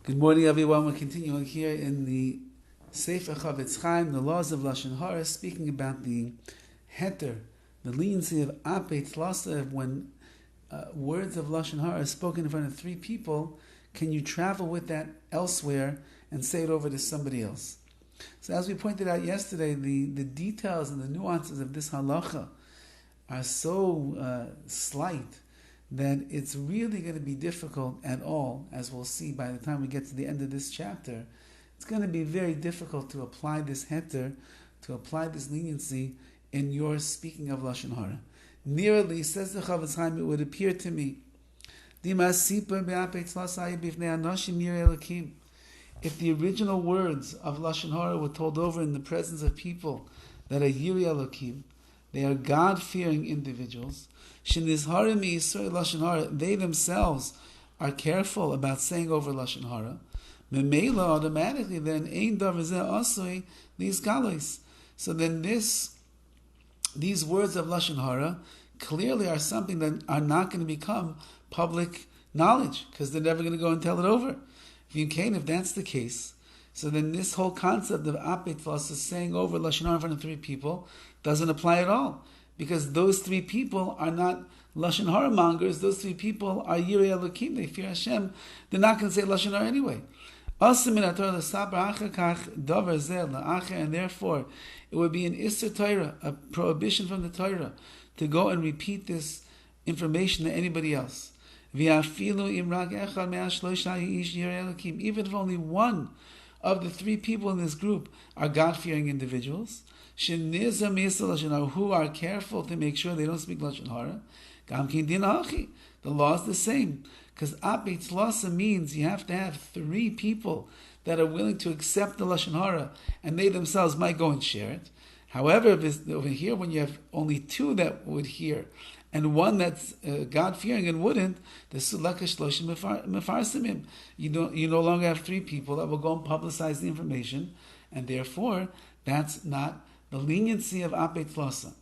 Good morning, everyone. We're continuing here in the Sefer CHOFETZ CHAIM, the laws of Lashon HaRa, speaking about the heter, the leniency of apet lasa. When words of Lashon HaRa are spoken in front of three people, can you travel with that elsewhere and say it over to somebody else? So as we pointed out yesterday, the details and the nuances of this halacha are so slight that it's really going to be difficult at all, as we'll see by the time we get to the end of this chapter. It's going to be very difficult to apply this heter, to apply this leniency in your speaking of Lashon HaRa. Nearly, says the CHOFETZ CHAIM, it would appear to me, if the original words of Lashon HaRa were told over in the presence of people that are Yirei Elokim, they are God-fearing individuals, they themselves are careful about saying over Lashon HaRa, automatically then, so then these words of Lashon HaRa clearly are something that are not going to become public knowledge, because they're never going to go and tell it over. If that's the case, so then this whole concept of apet lasa, saying over Lashon HaRa in front of three people, doesn't apply at all, because those three people are not Lashon HaRa mongers. Those three people are Yirei Elokim, they fear Hashem. They're not going to say Lashon HaRa anyway. And therefore, it would be an Isser Torah, a prohibition from the Torah, to go and repeat this information to anybody else. Even if only one of the three people in this group are God-fearing individuals, who are careful to make sure they don't speak Lashon HaRa, the law is the same. Because apet lasa means you have to have three people that are willing to accept the Lashon HaRa, and they themselves might go and share it. However, over here, when you have only two that would hear, and one that's God-fearing and wouldn't, the sulakash loshim mefarsimim. You no longer have three people that will go and publicize the information, and therefore, that's not the leniency of apet lasa.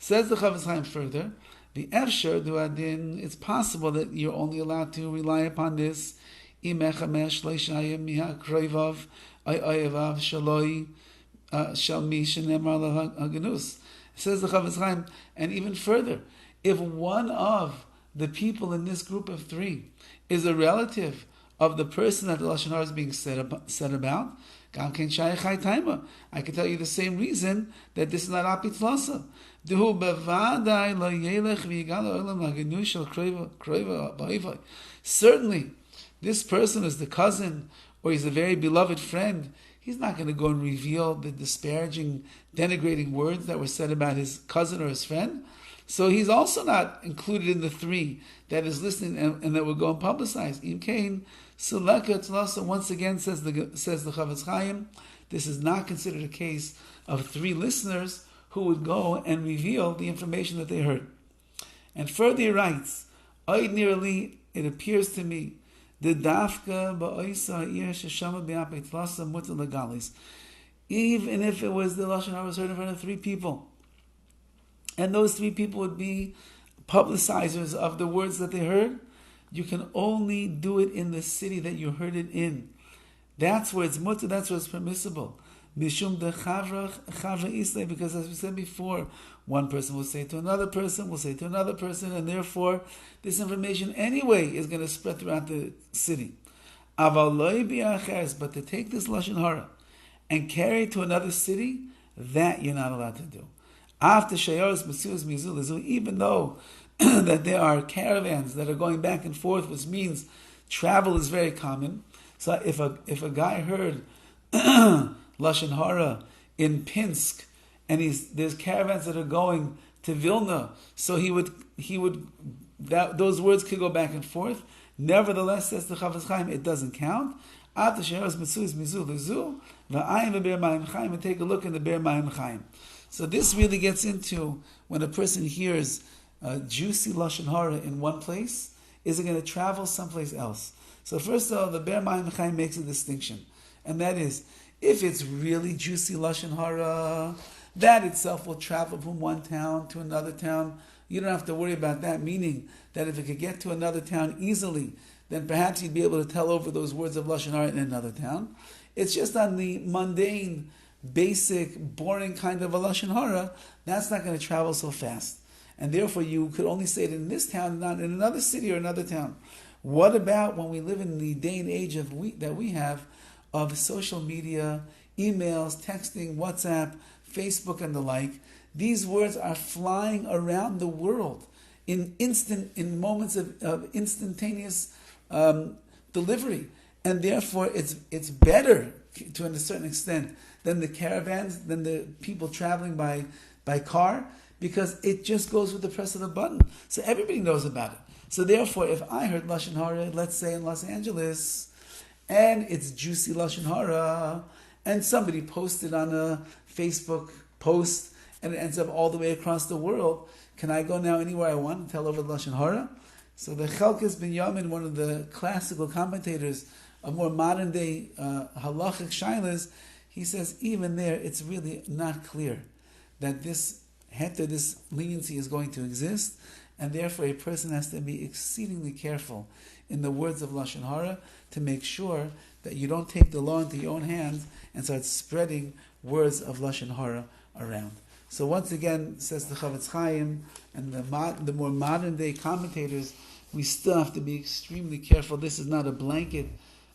Says the CHOFETZ CHAIM further, the efshar duadin, it's possible that you're only allowed to rely upon this imechamesh leishayim miha kroivav ayavav shaloi shalmi shenemar lahaganus. Says the CHOFETZ CHAIM, and even further, if one of the people in this group of three is a relative of the person that the Lashon HaRa is being said about, I can tell you the same reason that this is not apet lasa. Certainly, this person is the cousin, or he's a very beloved friend. He's not going to go and reveal the disparaging, denigrating words that were said about his cousin or his friend. So he's also not included in the three that is listening and that will go and publicize. In Cain, once again, says the CHOFETZ CHAIM, this is not considered a case of three listeners who would go and reveal the information that they heard. And further he writes, nearly, it appears to me, the dafka ba'oisa sheshama be'apet lasa mutar legalis. Even if it was the Lashon HaRa was heard in front of three people, and those three people would be publicizers of the words that they heard, you can only do it in the city that you heard it in. That's where it's mutar, that's where it's permissible. Mishum de chavra islay, because as we said before, one person will say to another person, will say to another person, and therefore this information anyway is going to spread throughout the city. Aval loy bi'acheres, but to take this Lashon HaRa and carry it to another city, that you're not allowed to do. After shayaros mesuas mizul, even though that there are caravans that are going back and forth, which means travel is very common. So if a guy heard Lashon HaRa in Pinsk, and there's caravans that are going to Vilna, so those words could go back and forth. Nevertheless, says the CHOFETZ CHAIM, it doesn't count. After shayaros mesuas mizul lezu, va'ayim be'ber mayim chaim, and take a look in the ber mayim chaim. So this really gets into when a person hears juicy Lashon HaRa in one place, is it going to travel someplace else? So first of all, the Ber Mayim Chaim makes a distinction, and that is, if it's really juicy Lashon HaRa, that itself will travel from one town to another town. You don't have to worry about that, meaning that if it could get to another town easily, then perhaps you'd be able to tell over those words of Lashon Hara in another town. It's just on the mundane, basic, boring kind of a Lashon Hara, that's not going to travel so fast. And therefore you could only say it in this town, not in another city or another town. What about when we live in the day and age that we have of social media, emails, texting, WhatsApp, Facebook, and the like? These words are flying around the world in moments of instantaneous delivery, and therefore it's better to a certain extent than the caravans, than the people traveling by car, because it just goes with the press of the button. So everybody knows about it. So therefore, if I heard Lashon Hara, let's say in Los Angeles, and it's juicy Lashon Hara, and somebody posted on a Facebook post, and it ends up all the way across the world, can I go now anywhere I want and tell over the Lashon Hara? So the Chelkes Ben Yamin, one of the classical commentators of more modern day halachic shailas, he says even there it's really not clear that this leniency is going to exist, and therefore a person has to be exceedingly careful in the words of Lashon Hara to make sure that you don't take the law into your own hands and start spreading words of Lashon Hara around. So once again, says the CHOFETZ CHAIM and the more modern day commentators, we still have to be extremely careful. This is not a blanket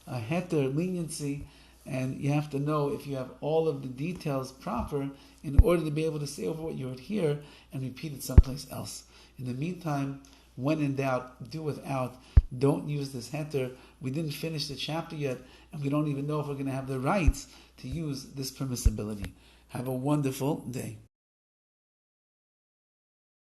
heter, leniency, and you have to know if you have all of the details proper in order to be able to say over what you heard here and repeat it someplace else. In the meantime, when in doubt, do without. Don't use this heter. We didn't finish the chapter yet, and we don't even know if we're going to have the rights to use this permissibility. Have a wonderful day.